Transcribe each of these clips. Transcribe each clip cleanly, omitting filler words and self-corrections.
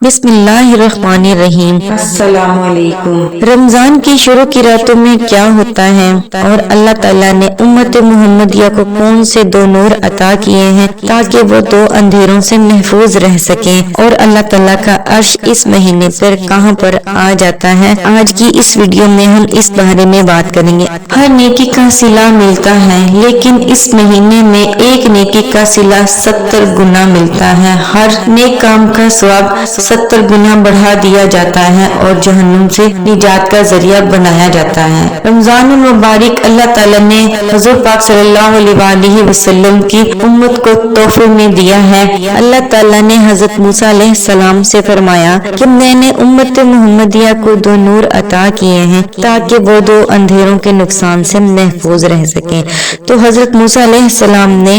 بسم اللہ الرحمن الرحیم۔ السلام علیکم۔ رمضان کی شروع کی راتوں میں کیا ہوتا ہے اور اللہ تعالیٰ نے امت محمدیہ کو کون سے دو نور عطا کیے ہیں تاکہ وہ دو اندھیروں سے محفوظ رہ سکیں، اور اللہ تعالیٰ کا عرش اس مہینے پر کہاں پر آ جاتا ہے، آج کی اس ویڈیو میں ہم اس بارے میں بات کریں گے۔ ہر نیکی کا صلہ ملتا ہے، لیکن اس مہینے میں ایک نیکی کا صلہ 70 گنا ملتا ہے۔ ہر نیک کام کا ثواب 70 گنا بڑھا دیا جاتا ہے اور جہنم سے نجات کا ذریعہ بنایا جاتا ہے۔ رمضان المبارک اللہ تعالیٰ نے حضور پاک صلی اللہ علیہ وسلم کی امت کو تحفے میں دیا ہے۔ اللہ تعالیٰ نے حضرت موسیٰ علیہ السلام سے فرمایا کہ میں نے امت محمدیہ کو دو نور عطا کیے ہیں تاکہ وہ دو اندھیروں کے نقصان سے محفوظ رہ سکیں۔ تو حضرت موسیٰ علیہ السلام نے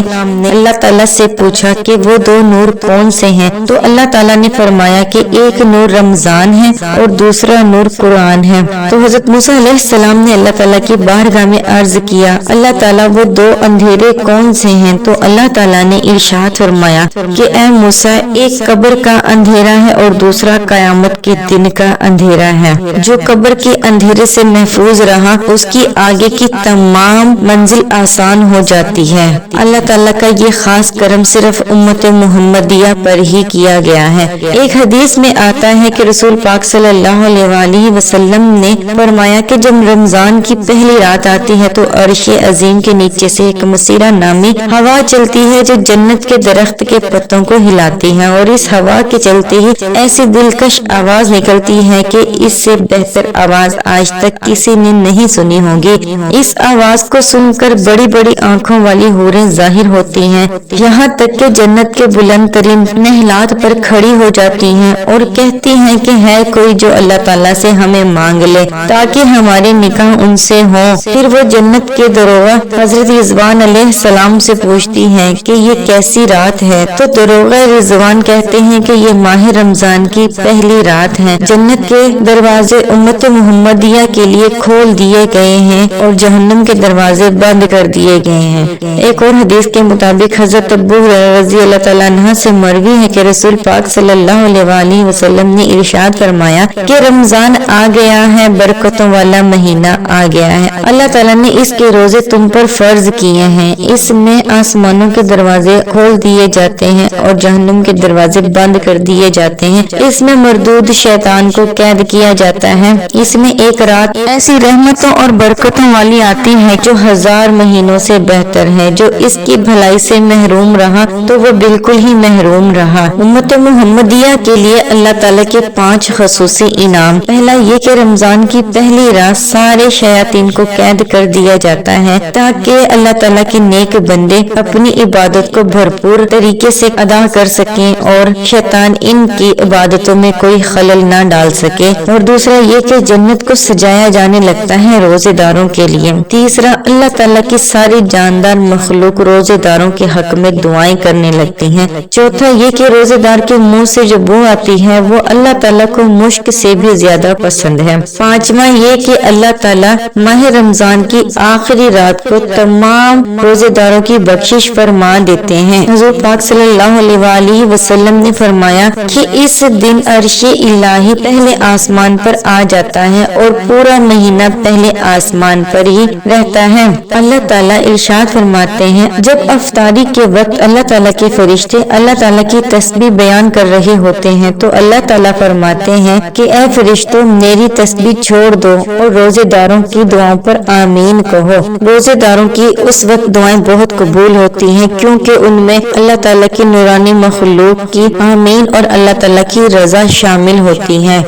اللہ تعالیٰ سے پوچھا کہ وہ دو نور کون سے ہیں، تو اللہ تعالیٰ نے فرمایا کہ ایک نور رمضان ہے اور دوسرا نور قرآن ہے۔ تو حضرت موسیٰ علیہ السلام نے اللہ تعالیٰ کی بارگاہ میں عرض کیا، اللہ تعالیٰ وہ دو اندھیرے کون سے ہیں؟ تو اللہ تعالیٰ نے ارشاد فرمایا کہ اے موسیٰ، ایک قبر کا اندھیرا ہے اور دوسرا قیامت کے دن کا اندھیرا ہے۔ جو قبر کے اندھیرے سے محفوظ رہا اس کی آگے کی تمام منزل آسان ہو جاتی ہے۔ اللہ تعالیٰ کا یہ خاص کرم صرف امت محمدیہ پر ہی کیا گیا ہے۔ ایک حدیث میں آتا ہے کہ رسول پاک صلی اللہ علیہ وسلم نے فرمایا کہ جب رمضان کی پہلی رات آتی ہے تو عرش عظیم کے نیچے سے ایک مسیرہ نامی ہوا چلتی ہے جو جنت کے درخت کے پتوں کو ہلاتی ہے، اور اس ہوا کے چلتے ہی ایسی دلکش آواز نکلتی ہے کہ اس سے بہتر آواز آج تک کسی نے نہیں سنی ہوگی۔ اس آواز کو سن کر بڑی بڑی آنکھوں والی حوریں ظاہر ہوتی ہیں، یہاں تک کہ جنت کے بلند ترین محلات پر کھڑی ہو جاتی ہیں اور کہتی ہیں کہ ہے کوئی جو اللہ تعالیٰ سے ہمیں مانگ لے تاکہ ہمارے نکاح ان سے ہوں۔ پھر وہ جنت کے دروغہ حضرت رضوان علیہ السلام سے پوچھتی ہیں کہ یہ کیسی رات ہے؟ تو دروغہ رضوان کہتے ہیں کہ یہ ماہ رمضان کی پہلی رات ہے۔ جنت کے دروازے امت محمدیہ کے لیے کھول دیے گئے ہیں اور جہنم کے دروازے بند کر دیے گئے ہیں۔ ایک اور حدیث کے مطابق حضرت ابو ہریرہ رضی اللہ تعالیٰ عنہ سے مروی ہے کہ رسول پاک صلی اللہ علیہ وسلم نے ارشاد فرمایا کہ رمضان آ گیا ہے، برکتوں والا مہینہ آ گیا ہے، اللہ تعالیٰ نے اس کے روزے تم پر فرض کیے ہیں، اس میں آسمانوں کے دروازے کھول دیے جاتے ہیں اور جہنم کے دروازے بند کر دیے جاتے ہیں، اس میں مردود شیطان کو قید کیا جاتا ہے، اس میں ایک رات ایسی رحمتوں اور برکتوں والی آتی ہے جو 1000 مہینوں سے بہتر ہے، جو اس کی بھلائی سے محروم رہا تو وہ بالکل ہی محروم رہا۔ امت محمدیہ کے لیے اللہ تعالیٰ کے 5 خصوصی انعام۔ پہلا یہ کہ رمضان کی پہلی رات سارے شیاطین کو قید کر دیا جاتا ہے تاکہ اللہ تعالیٰ کے نیک بندے اپنی عبادت کو بھرپور طریقے سے ادا کر سکیں اور شیطان ان کی عبادتوں میں کوئی خلل نہ ڈال سکے۔ اور دوسرا یہ کہ جنت کو سجایا جانے لگتا ہے روزے داروں کے لیے۔ تیسرا اللہ تعالیٰ کی ساری جاندار مخلوق روزے داروں کے حق میں دعائیں کرنے لگتی ہیں۔ چوتھا یہ کہ روزے دار کے منہ سے جو بو آتی ہے وہ اللہ تعالیٰ کو مشک سے بھی زیادہ پسند ہے۔ پانچواں یہ کہ اللہ تعالیٰ ماہ رمضان کی آخری رات کو تمام روزے داروں کی بخشش فرما دیتے ہیں۔ حضور پاک صلی اللہ علیہ وسلم نے فرمایا کہ اس دن عرش الہی پہلے آسمان پر آ جاتا ہے اور پورا مہینہ پہلے آسمان پر ہی رہتا ہے۔ اللہ تعالیٰ ارشاد فرماتے ہیں جب افطاری کے وقت اللہ تعالیٰ کے فرشتے اللہ تعالیٰ کی تسبیح بیان کر رہے ہوتے ہیں تو اللہ تعالیٰ فرماتے ہیں کہ اے فرشتوں میری تسبیح چھوڑ دو اور روزے داروں کی دعاؤں پر آمین کہو۔ روزے داروں کی اس وقت دعائیں بہت قبول ہوتی ہیں کیونکہ ان میں اللہ تعالیٰ کی نورانی مخلوق کی آمین اور اللہ تعالیٰ کی رضا شامل ہوتی ہے۔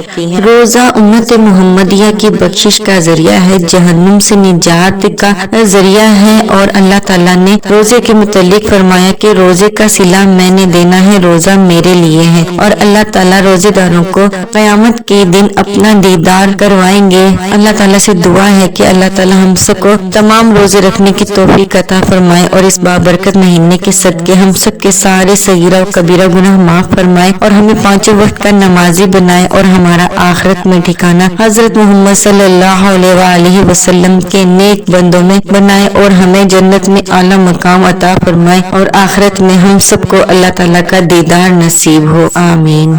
روزہ امت محمدیہ کی بخشش کا ذریعہ ہے، جہنم سے نجات کا ذریعہ ہے، اور اللہ تعالیٰ نے روزے کے متعلق فرمایا کہ روزے کا صلہ میں نے دینا ہے، روزہ میرے لیے ہے، اور اللہ تعالیٰ روزے داروں کو قیامت کے دن اپنا دیدار کروائیں گے۔ اللہ تعالیٰ سے دعا ہے کہ اللہ تعالیٰ ہم سب کو تمام روزے رکھنے کی توفیق عطا فرمائے اور اس بابرکت مہینے کے صدقے ہم سب کے سارے صغیرہ و کبیرہ گناہ معاف فرمائے اور ہمیں 5 وقت کا نمازی بنائے اور ہمارا آخرت میں ٹھکانہ حضرت محمد صلی اللہ علیہ وسلم کے نیک بندوں میں بنائے اور ہمیں جنت میں اعلیٰ مقام عطا فرمائے اور آخرت میں ہم سب کو اللہ تعالیٰ کا دیدار نصیب ہو، آمین۔